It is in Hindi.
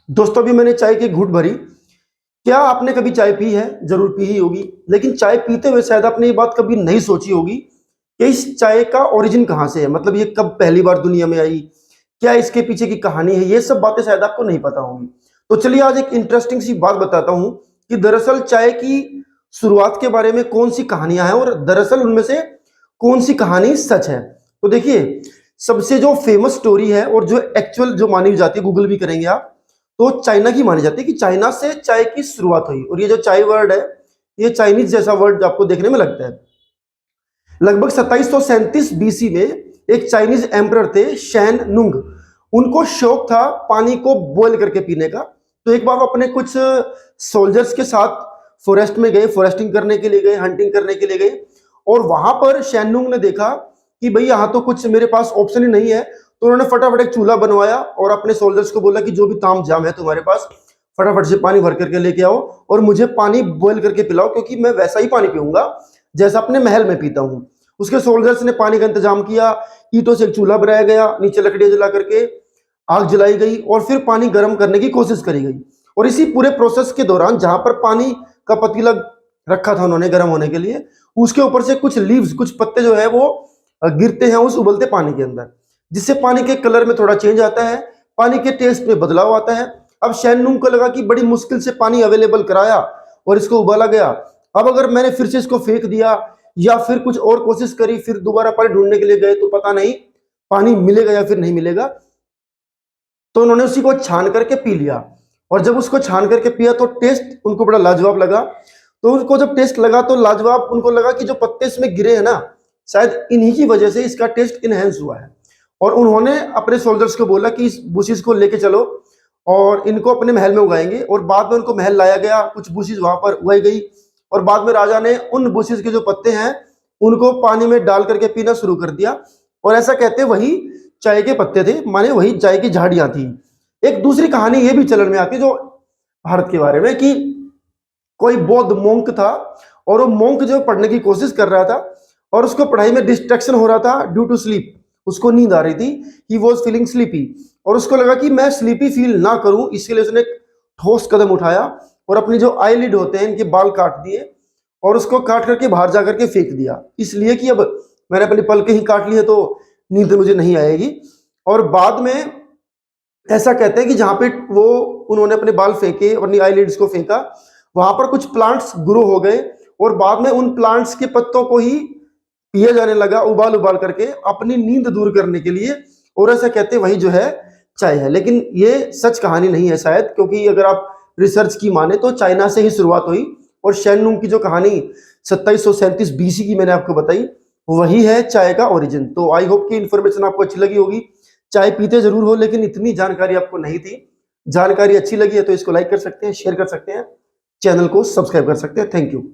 दोस्तों अभी मैंने चाय की घूंट भरी। क्या आपने कभी चाय पी है? जरूर पी ही होगी, लेकिन चाय पीते हुए शायद आपने ये बात कभी नहीं सोची होगी कि इस चाय का ओरिजिन कहाँ से है, मतलब ये कब पहली बार दुनिया में आई, क्या इसके पीछे की कहानी है, ये सब बातें शायद आपको नहीं पता होंगी। तो चलिए आज एक इंटरेस्टिंग सी बात बताता हूं कि दरअसल चाय की शुरुआत के बारे में कौन सी कहानियां हैं और दरअसल उनमें से कौन सी कहानी सच है। तो देखिए, सबसे जो फेमस स्टोरी है और जो एक्चुअल जो मानी जाती है, गूगल भी करेंगे आप, तो चाइना की मानी जाती है कि चाइना से चाय की शुरुआत हुई। और ये जो चाय वर्ड है, ये चाइनीज जैसा वर्ड आपको देखने में लगता है। लगभग 2737 बीसी में एक चाइनीज एम्परर थे, शैन नुंग। उनको शौक था पानी को बॉयल करके पीने का। तो एक बार वो अपने कुछ सोल्जर्स के साथ फॉरेस्ट में गए, फॉरेस्टिंग करने के लिए गए, हंटिंग करने के लिए गए। और वहां पर शैन नुंग ने देखा कि भाई यहाँ तो कुछ मेरे पास ऑप्शन ही नहीं है। तो उन्होंने फटाफट एक चूल्हा बनवाया और अपने सोल्जर्स को बोला कि जो भी ताम जाम है तुम्हारे पास, फटाफट से पानी भर करके लेके आओ और मुझे पानी बॉयल करके पिलाओ, क्योंकि मैं वैसा ही पानी पीऊंगा जैसा अपने महल में पीता हूँ। उसके सोल्जर्स ने पानी का इंतजाम किया। ईंटों से एक चूल्हा बनाया गया, नीचे लकड़ियां जला करके आग जलाई गई और फिर पानी गर्म करने की कोशिश करी गई। और इसी पूरे प्रोसेस के दौरान जहां पर पानी का पतीला रखा था उन्होंने गर्म होने के लिए, उसके ऊपर से कुछ लीव्स, कुछ पत्ते जो है वो गिरते हैं उस उबलते पानी के अंदर, जिससे पानी के कलर में थोड़ा चेंज आता है, पानी के टेस्ट में बदलाव आता है। अब शैननुंग को लगा कि बड़ी मुश्किल से पानी अवेलेबल कराया और इसको उबाला गया। अब अगर मैंने फिर से इसको फेंक दिया या फिर कुछ और कोशिश करी, फिर दोबारा पानी ढूंढने के लिए गए, तो पता नहीं पानी मिलेगा या फिर नहीं मिलेगा। तो उन्होंने उसी को छान करके पी लिया। और जब उसको छान करके पिया तो टेस्ट उनको बड़ा लाजवाब लगा। तो उनको जब टेस्ट लगा तो लाजवाब उनको लगा कि जो पत्ते इसमें गिरे हैं ना, शायद इन्हीं की वजह से इसका टेस्ट इनहेंस हुआ है। और उन्होंने अपने सोल्जर्स को बोला कि इस बुशेस को लेके चलो और इनको अपने महल में उगाएंगे। और बाद में उनको महल लाया गया, कुछ बुशेस वहां पर उगाई गई और बाद में राजा ने उन बुशेस के जो पत्ते हैं उनको पानी में डाल करके पीना शुरू कर दिया। और ऐसा कहते वही चाय के पत्ते थे, माने वही चाय की झाड़ियां थी। एक दूसरी कहानी ये भी चलन में आती है जो भारत के बारे में, कि कोई बौद्ध मोंक था और वो मोंक जो पढ़ने की कोशिश कर रहा था और उसको पढ़ाई में डिस्ट्रैक्शन हो रहा था ड्यू टू स्लीप। उसको नींद आ रही थी, ही वॉज फीलिंग स्लीपी। और उसको लगा कि मैं स्लीपी फील ना करूं, इसके लिए उसने एक ठोस कदम उठाया और अपनी जो आईलिड होते हैं इनके बाल काट दिए और उसको काट करके बाहर जा करके फेंक दिया, इसलिए कि अब मैंने अपनी पलकें ही काट ली है तो नींद मुझे नहीं आएगी। और बाद में ऐसा कहते हैं कि जहां पे वो उन्होंने अपने बाल फेंके, अपनी आईलिड्स को फेंका, वहां पर कुछ प्लांट्स ग्रो हो गए और बाद में उन प्लांट्स के पत्तों को ही पिया जाने लगा, उबाल उबाल करके अपनी नींद दूर करने के लिए। और ऐसा कहते हैं वही जो है चाय है। लेकिन ये सच कहानी नहीं है शायद, क्योंकि अगर आप रिसर्च की माने तो चाइना से ही शुरुआत हुई। और शैननुंग की जो कहानी 2737 बीसी की मैंने आपको बताई, वही है चाय का ओरिजिन। तो आई होप कि इन्फॉर्मेशन आपको अच्छी लगी होगी। चाय पीते जरूर हो, लेकिन इतनी जानकारी आपको नहीं थी। जानकारी अच्छी लगी है तो इसको लाइक कर सकते हैं, शेयर कर सकते हैं, चैनल को सब्सक्राइब कर सकते हैं। Thank you.